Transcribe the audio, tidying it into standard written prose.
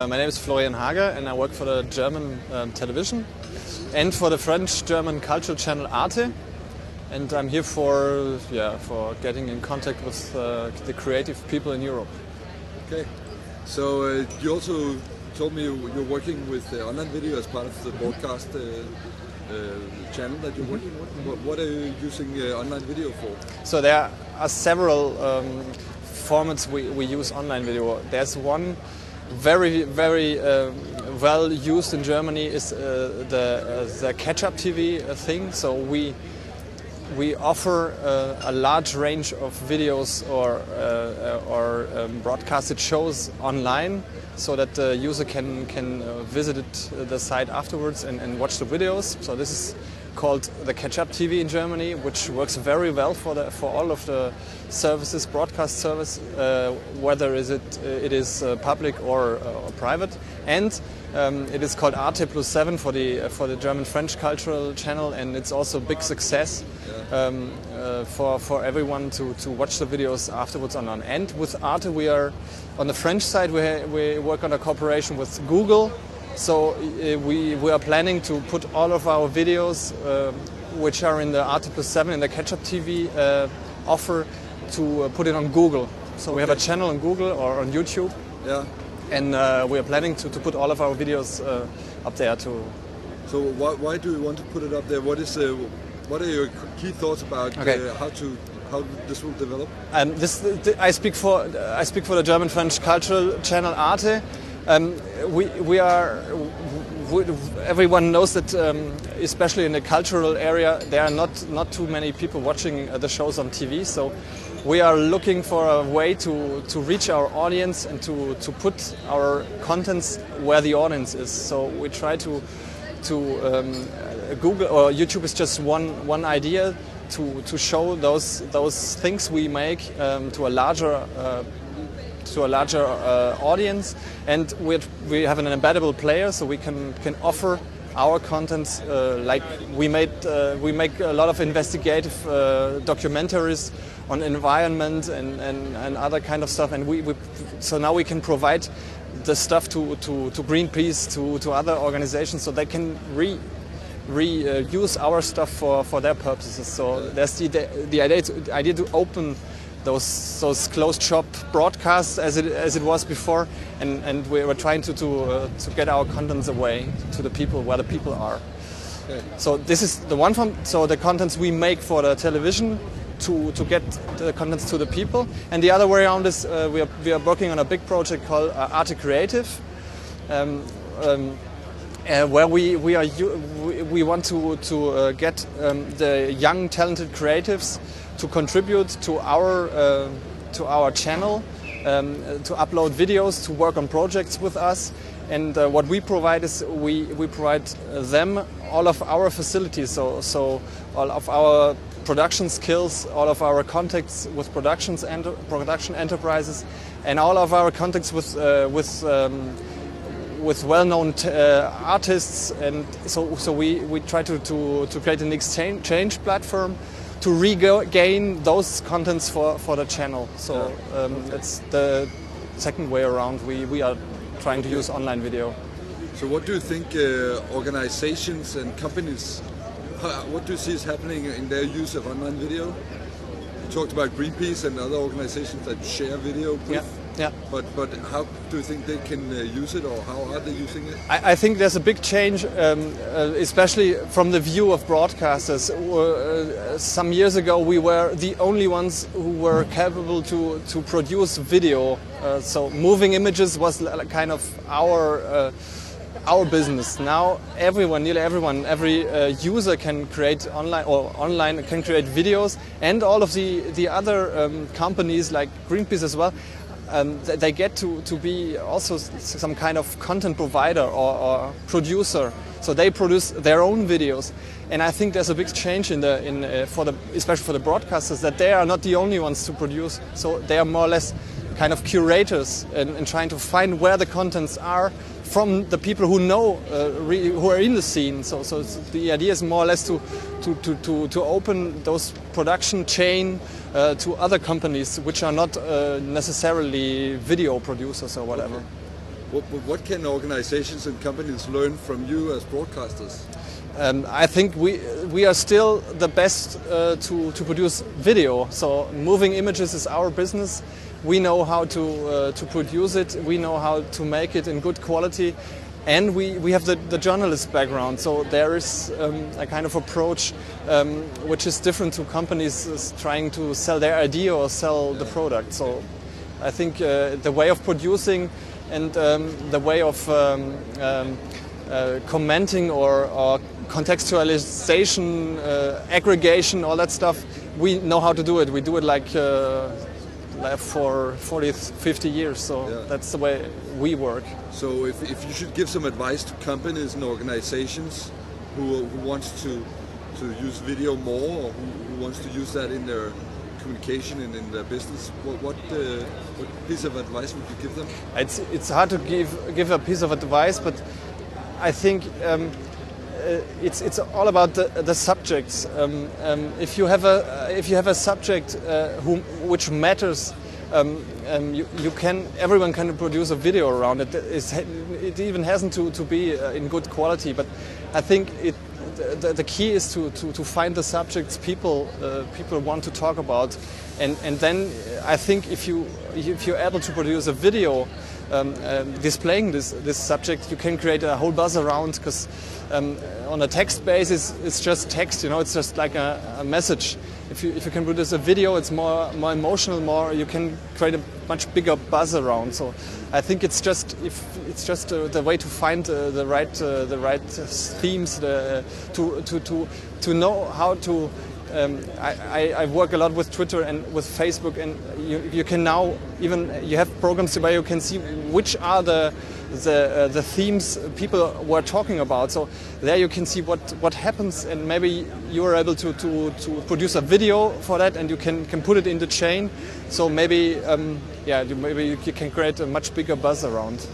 My name is Florian Hager and I work for the German television and for the French-German cultural channel Arte. And I'm here for getting in contact with the creative people in Europe. Okay, so you also told me you're working with online video as part of the broadcast channel that you're working with. What are you using online video for? So there are several formats we use online video. There's one very well used in Germany is the catch-up TV thing. So we offer a large range of videos or broadcasted shows online, so that the user can visit the site afterwards and watch the videos. So this is called the catch-up TV in Germany, which works very well for all of the services, broadcast service, whether it is public or private. And it is called Arte Plus 7 for the German-French cultural channel, and it's also a big success for everyone to watch the videos afterwards online. And with Arte, we are on the French side. We work on a cooperation with Google. So we are planning to put all of our videos, which are in the Arte Plus 7 in the catch-up TV offer, to put it on Google. So we have a channel on Google or on YouTube. Yeah. And we are planning to put all of our videos up there too. So why do you want to put it up there? What are your key thoughts about how this will develop? I speak for the German-French cultural channel Arte. Everyone knows that, especially in the cultural area, there are not too many people watching the shows on TV. So we are looking for a way to reach our audience and to put our contents where the audience is. So we try to Google or YouTube is just one idea to show those things we make to a larger audience, and we have an embeddable player, so we can offer our contents. Like we make a lot of investigative documentaries on environment and other kind of stuff, and so now we can provide the stuff to Greenpeace, to other organizations, so they can reuse our stuff for their purposes. So there's the idea to open those closed shop broadcasts as it was before, and we were trying to get our contents away to the people where the people are. Okay. So this is the one so the contents we make for the television to get the contents to the people, and the other way around is we are working on a big project called Arte Creative, where we want to get the young talented creatives to contribute to our channel, to upload videos, to work on projects with us. And what we provide is we provide them all of our facilities, so all of our production skills, all of our contacts with production enterprises, and all of our contacts with well-known artists. And so we try to create an exchange platform to regain those contents for the channel. So that's the second way around. We are trying to use online video. So what do you think organizations and companies, what do you see is happening in their use of online video? You talked about Greenpeace and other organizations that share video with. Yeah. But how do you think they can use it, or how are they using it? I think there's a big change, especially from the view of broadcasters. Some years ago, we were the only ones who were capable to produce video. So moving images was kind of our business. Now nearly everyone, every user can create online can create videos, and all of the other companies like Greenpeace as well. They get to be also some kind of content provider or producer, so they produce their own videos. And I think there's a big change especially for the broadcasters, that they are not the only ones to produce. So they are more or less kind of curators and trying to find where the contents are from the people who know, who are in the scene. So the idea is more or less to open those production chain to other companies which are not necessarily video producers or whatever. Okay. What can organizations and companies learn from you as broadcasters? I think we are still the best to produce video. So moving images is our business. We know how to produce it. We know how to make it in good quality. And we have the journalist background, so there is a kind of approach which is different to companies trying to sell their idea or sell the product. So I think the way of producing and the way of commenting or contextualization, aggregation, all that stuff, we know how to do it. We do it like for 40, 50 years, so yeah. That's the way we work. So if you should give some advice to companies and organizations who wants to use video more, or who wants to use that in their communication and in their business, what piece of advice would you give them? It's hard to give a piece of advice, but I think it's all about the subjects. If you have a subject which matters, everyone can produce a video around it. It even hasn't to be in good quality, but I think the key is to find the subjects people want to talk about, and then I think if you're able to produce a video displaying this subject, you can create a whole buzz around, because on a text basis it's just text, it's just like a message. If you can produce a video, it's more emotional, you can create a much bigger buzz around. So I think it's just the way to find the right themes, to know how to. I work a lot with Twitter and with Facebook, and you can now you have programs where you can see which are the themes people were talking about. So there you can see what happens, and maybe you are able to produce a video for that, and you can put it in the chain. So maybe maybe you can create a much bigger buzz around.